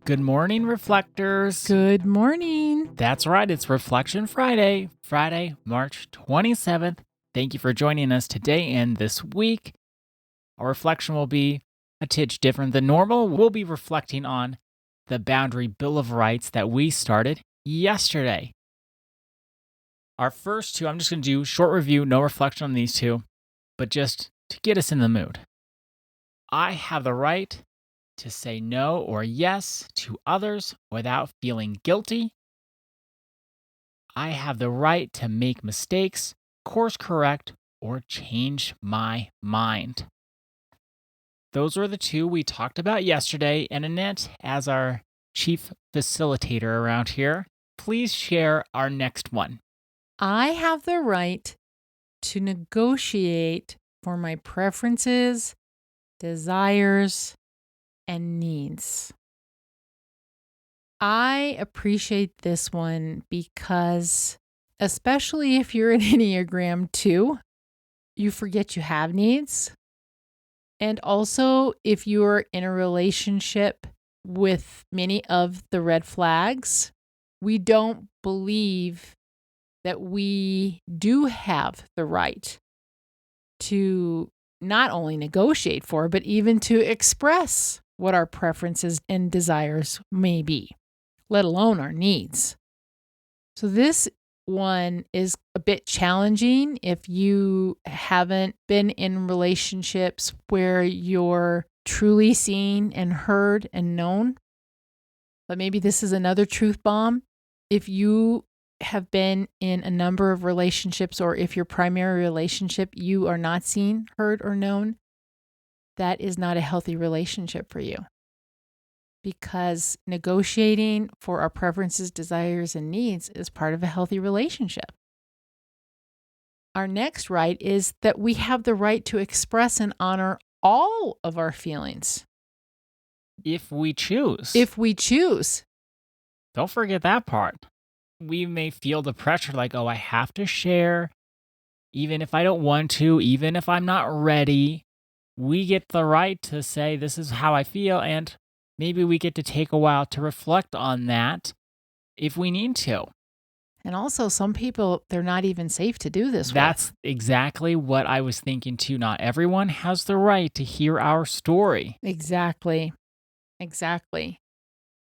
Good morning, reflectors. Good morning. That's right, it's Reflection Friday, March 27th. Thank you for joining us today and this week. Our reflection will be a titch different than normal. We'll be reflecting on the Boundary Bill of Rights that we started yesterday. Our first two, I'm just going to do short review, no reflection on these two, but just to get us in the mood. I have the right to say no or yes to others without feeling guilty. I have the right to make mistakes, course correct, or change my mind. Those were the two we talked about yesterday, and Annette, as our chief facilitator around here, please share our next one. I have the right to negotiate for my preferences, desires, and needs. I appreciate this one because, especially if you're an Enneagram 2, you forget you have needs. And also, if you're in a relationship with many of the red flags, we don't believe that we do have the right to not only negotiate for, but even to express what our preferences and desires may be, let alone our needs. So this one is a bit challenging if you haven't been in relationships where you're truly seen and heard and known. But maybe this is another truth bomb. If you have been in a number of relationships, or if your primary relationship, you are not seen, heard, or known, that is not a healthy relationship for you. Because negotiating for our preferences, desires, and needs is part of a healthy relationship. Our next right is that we have the right to express and honor all of our feelings. If we choose. If we choose. Don't forget that part. We may feel the pressure like, oh, I have to share, even if I don't want to, even if I'm not ready. We get the right to say, this is how I feel, and maybe we get to take a while to reflect on that if we need to. And also, some people, they're not even safe to do this That's exactly what I was thinking too. Not everyone has the right to hear our story. Exactly.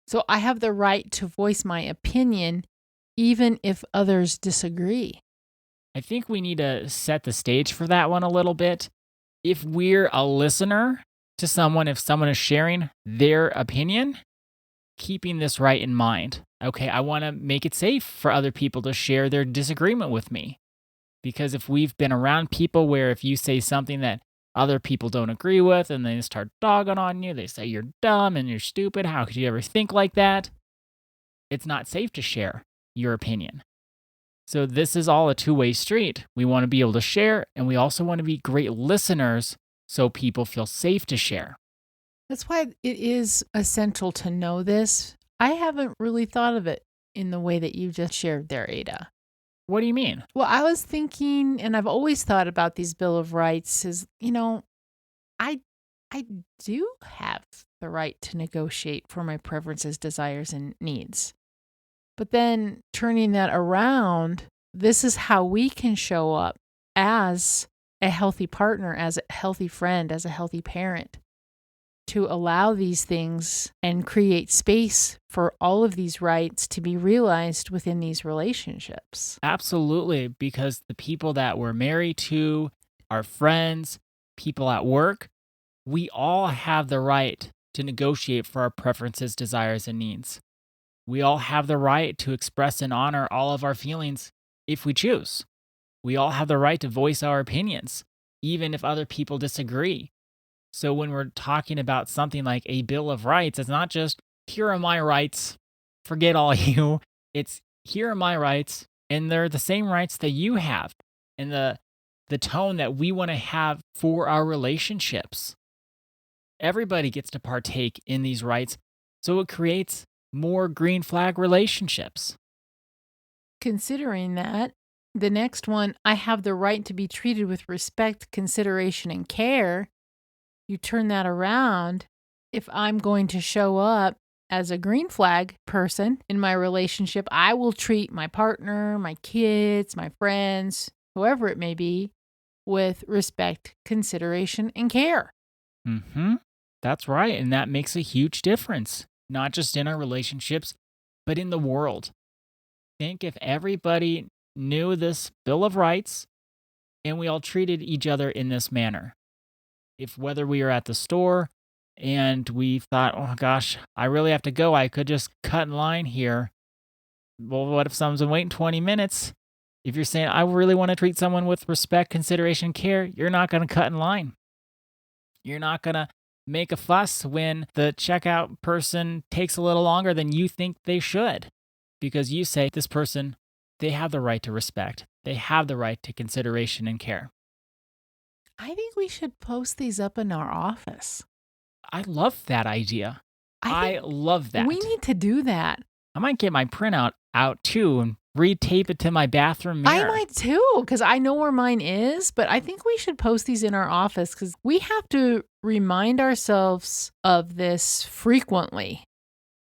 So I have the right to voice my opinion, even if others disagree. I think we need to set the stage for that one a little bit. If we're a listener to someone, if someone is sharing their opinion, keeping this right in mind. Okay, I want to make it safe for other people to share their disagreement with me. Because if we've been around people where if you say something that other people don't agree with and they start dogging on you, they say you're dumb and you're stupid, how could you ever think like that? It's not safe to share your opinion. So this is all a two-way street. We want to be able to share, and we also want to be great listeners so people feel safe to share. That's why it is essential to know this. I haven't really thought of it in the way that you just shared there, Ada. What do you mean? Well, I was thinking, and I've always thought about these Bill of Rights, is, I do have the right to negotiate for my preferences, desires, and needs. But then turning that around, this is how we can show up as a healthy partner, as a healthy friend, as a healthy parent, to allow these things and create space for all of these rights to be realized within these relationships. Absolutely, because the people that we're married to, our friends, people at work, we all have the right to negotiate for our preferences, desires, and needs. We all have the right to express and honor all of our feelings if we choose. We all have the right to voice our opinions, even if other people disagree. So when we're talking about something like a Bill of Rights, it's not just, here are my rights, forget all you. It's, here are my rights, and they're the same rights that you have, and the tone that we want to have for our relationships. Everybody gets to partake in these rights, so it creates more green flag relationships. Considering that, the next one, I have the right to be treated with respect, consideration, and care. You turn that around. If I'm going to show up as a green flag person in my relationship, I will treat my partner, my kids, my friends, whoever it may be, with respect, consideration, and care. Mm-hmm. That's right. And that makes a huge difference, not just in our relationships, but in the world. Think if everybody knew this Bill of Rights and we all treated each other in this manner. If whether we were at the store and we thought, oh gosh, I really have to go, I could just cut in line here. Well, what if someone's been waiting 20 minutes? If you're saying, I really want to treat someone with respect, consideration, care, you're not going to cut in line. You're not going to make a fuss when the checkout person takes a little longer than you think they should. Because you say, this person, they have the right to respect. They have the right to consideration and care. I think we should post these up in our office. I love that idea. I love that. We need to do that. I might get my printout out too and retape it to my bathroom mirror. I might too, because I know where mine is, but I think we should post these in our office because we have to remind ourselves of this frequently.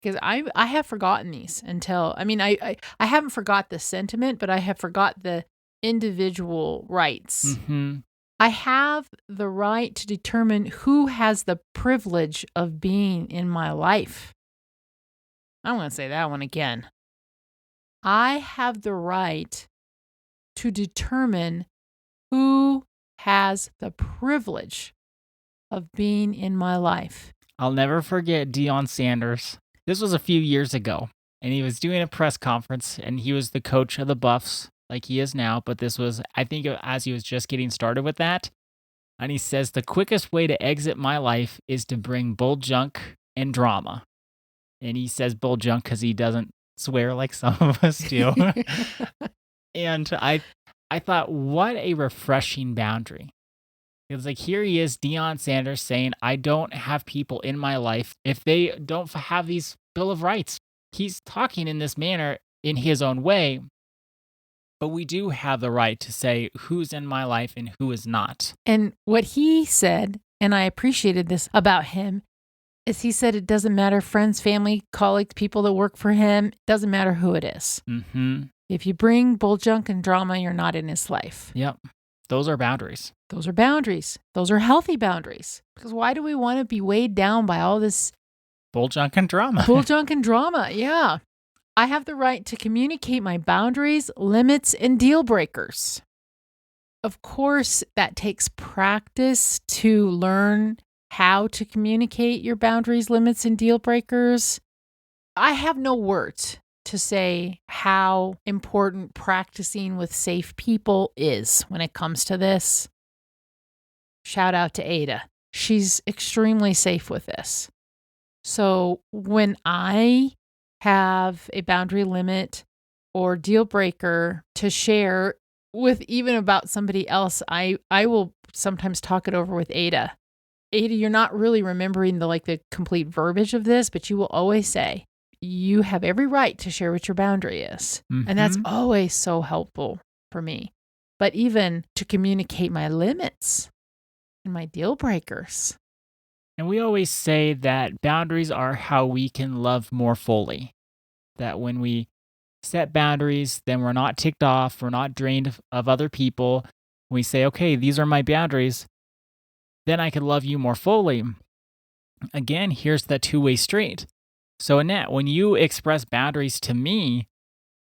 Because I have forgotten these I haven't forgot the sentiment, but I have forgot the individual rights. Mm-hmm. I have the right to determine who has the privilege of being in my life. I'm going to say that one again. I have the right to determine who has the privilege of being in my life. I'll never forget Deion Sanders. This was a few years ago, and he was doing a press conference, and he was the coach of the Buffs, like he is now, but this was, I think, as he was just getting started with that. And he says, the quickest way to exit my life is to bring bull junk and drama. And he says bull junk because he doesn't swear like some of us do. And I thought, what a refreshing boundary. It was like, here he is, Deion Sanders, saying, I don't have people in my life if they don't have these Bill of Rights. He's talking in this manner in his own way, but we do have the right to say who's in my life and who is not. And what he said, and I appreciated this about him, is he said it doesn't matter, friends, family, colleagues, people that work for him, it doesn't matter who it is. Mm-hmm. If you bring bull junk and drama, you're not in his life. Yep. Those are boundaries. Those are boundaries. Those are healthy boundaries. Because why do we want to be weighed down by all this bull junk and drama? Bull junk and drama, yeah. I have the right to communicate my boundaries, limits, and deal breakers. Of course, that takes practice to learn how to communicate your boundaries, limits, and deal breakers. I have no words to say how important practicing with safe people is when it comes to this. Shout out to Ada. She's extremely safe with this. So when I have a boundary limit or deal breaker to share with even about somebody else, I will sometimes talk it over with Ada. Ada, you're not really remembering the complete verbiage of this, but you will always say, you have every right to share what your boundary is. Mm-hmm. And that's always so helpful for me. But even to communicate my limits and my deal breakers. And we always say that boundaries are how we can love more fully. That when we set boundaries, then we're not ticked off, we're not drained of other people. We say, okay, these are my boundaries, then I can love you more fully. Again, here's the two-way street. So Annette, when you express boundaries to me,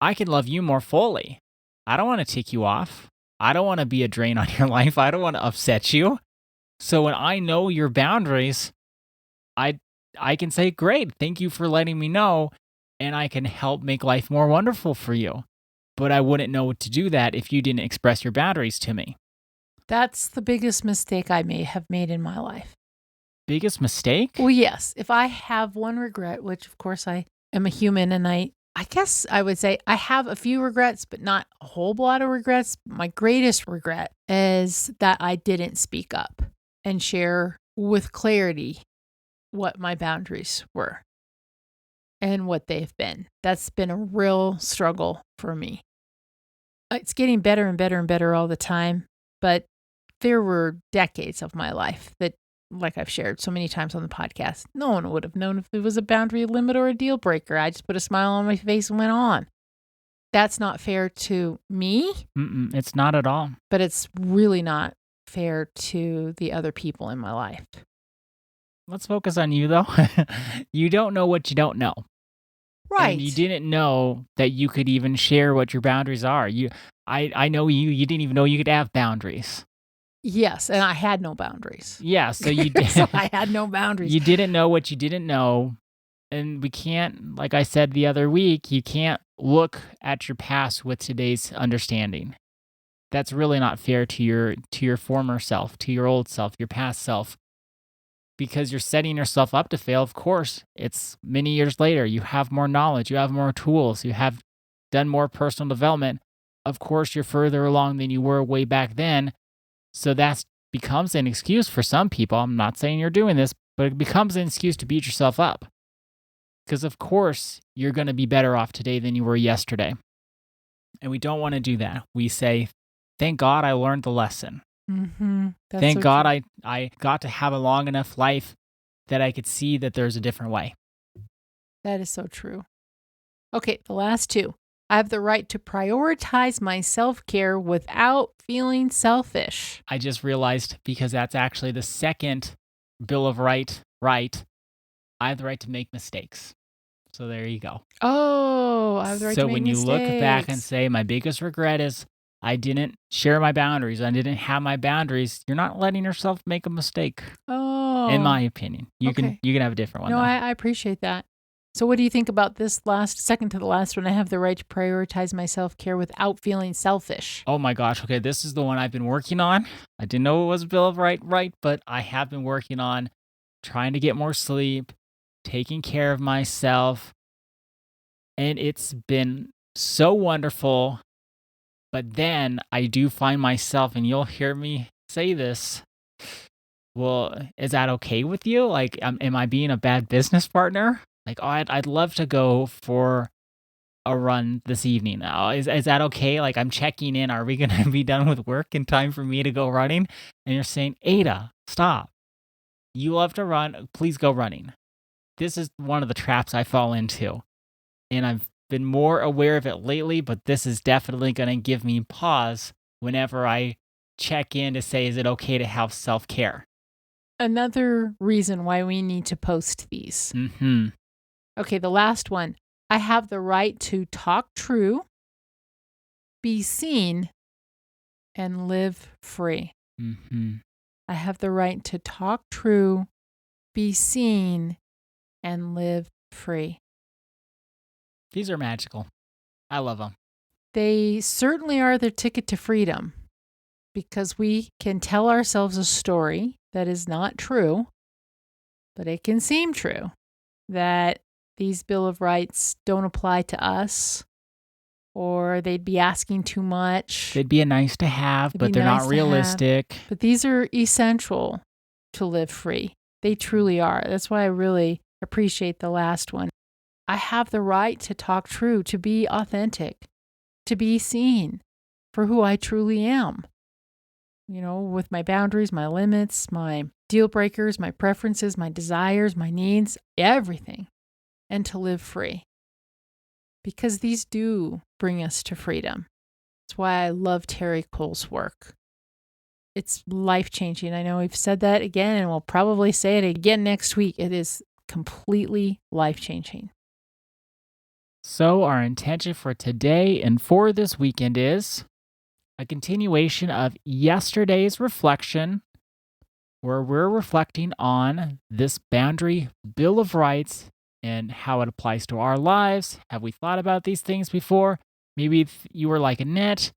I can love you more fully. I don't want to tick you off. I don't want to be a drain on your life. I don't want to upset you. So when I know your boundaries, I can say, great, thank you for letting me know, and I can help make life more wonderful for you. But I wouldn't know what to do that if you didn't express your boundaries to me. That's the biggest mistake I may have made in my life. Biggest mistake? Well, yes. If I have one regret, which of course I am a human, and I guess I would say I have a few regrets, but not a whole lot of regrets. My greatest regret is that I didn't speak up and share with clarity what my boundaries were and what they've been. That's been a real struggle for me. It's getting better and better and better all the time, but there were decades of my life that like I've shared so many times on the podcast, no one would have known if it was a boundary limit or a deal breaker. I just put a smile on my face and went on. That's not fair to me. It's not at all. But it's really not fair to the other people in my life. Let's focus on you, though. You don't know what you don't know. Right. And you didn't know that you could even share what your boundaries are. I know you didn't even know you could have boundaries. Yes, and I had no boundaries. Yeah, so you did. So I had no boundaries. You didn't know what you didn't know. And we can't, like I said the other week, you can't look at your past with today's understanding. That's really not fair to your former self, to your old self, your past self. Because you're setting yourself up to fail, of course. It's many years later. You have more knowledge. You have more tools. You have done more personal development. Of course, you're further along than you were way back then. So that becomes an excuse for some people. I'm not saying you're doing this, but it becomes an excuse to beat yourself up. Because, of course, you're going to be better off today than you were yesterday. And we don't want to do that. We say, thank God I learned the lesson. Mm-hmm. Thank God I got to have a long enough life that I could see that there's a different way. That is so true. Okay, the last two. I have the right to prioritize my self-care without feeling selfish. I just realized, because that's actually the second Bill of Right. I have the right to make mistakes. So there you go. Oh, I have the right to make mistakes. So when you look back and say, my biggest regret is I didn't share my boundaries, I didn't have my boundaries, you're not letting yourself make a mistake. Oh. In my opinion. You can have a different one. No, I appreciate that. So what do you think about this second to the last one? I have the right to prioritize my self-care without feeling selfish. Oh my gosh. Okay, this is the one I've been working on. I didn't know it was Bill of Right, but I have been working on trying to get more sleep, taking care of myself. And it's been so wonderful. But then I do find myself, and you'll hear me say this, well, is that okay with you? Like, am I being a bad business partner? Like, oh, I'd love to go for a run this evening now. Is that okay? Like, I'm checking in. Are we going to be done with work in time for me to go running? And you're saying, Ada, stop. You love to run. Please go running. This is one of the traps I fall into. And I've been more aware of it lately, but this is definitely going to give me pause whenever I check in to say, is it okay to have self-care? Another reason why we need to post these. Mm-hmm. Okay, the last one. I have the right to talk true, be seen, and live free. Mm-hmm. I have the right to talk true, be seen, and live free. These are magical. I love them. They certainly are the ticket to freedom, because we can tell ourselves a story that is not true, but it can seem true, that these Bill of Rights don't apply to us, or they'd be asking too much. They'd be a nice to have, but they're not realistic. But these are essential to live free. They truly are. That's why I really appreciate the last one. I have the right to talk true, to be authentic, to be seen for who I truly am. You know, with my boundaries, my limits, my deal breakers, my preferences, my desires, my needs, everything. And to live free. Because these do bring us to freedom. That's why I love Terry Cole's work. It's life-changing. I know we've said that again, and we'll probably say it again next week. It is completely life-changing. So our intention for today and for this weekend is a continuation of yesterday's reflection, where we're reflecting on this boundary Bill of Rights and how it applies to our lives. Have we thought about these things before? Maybe you were like Annette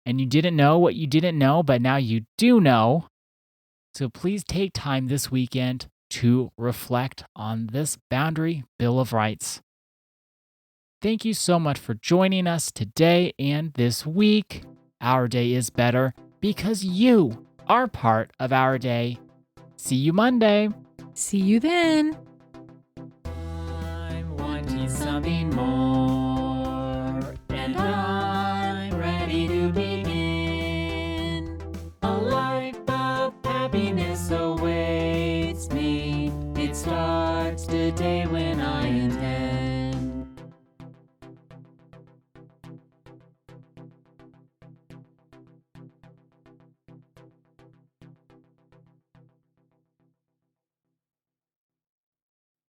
and you didn't know what you didn't know, but now you do know. So please take time this weekend to reflect on this boundary Bill of Rights. Thank you so much for joining us today and this week. Our day is better because you are part of our day. See you Monday. See you then. I'm wanting something more, and I'm ready to begin.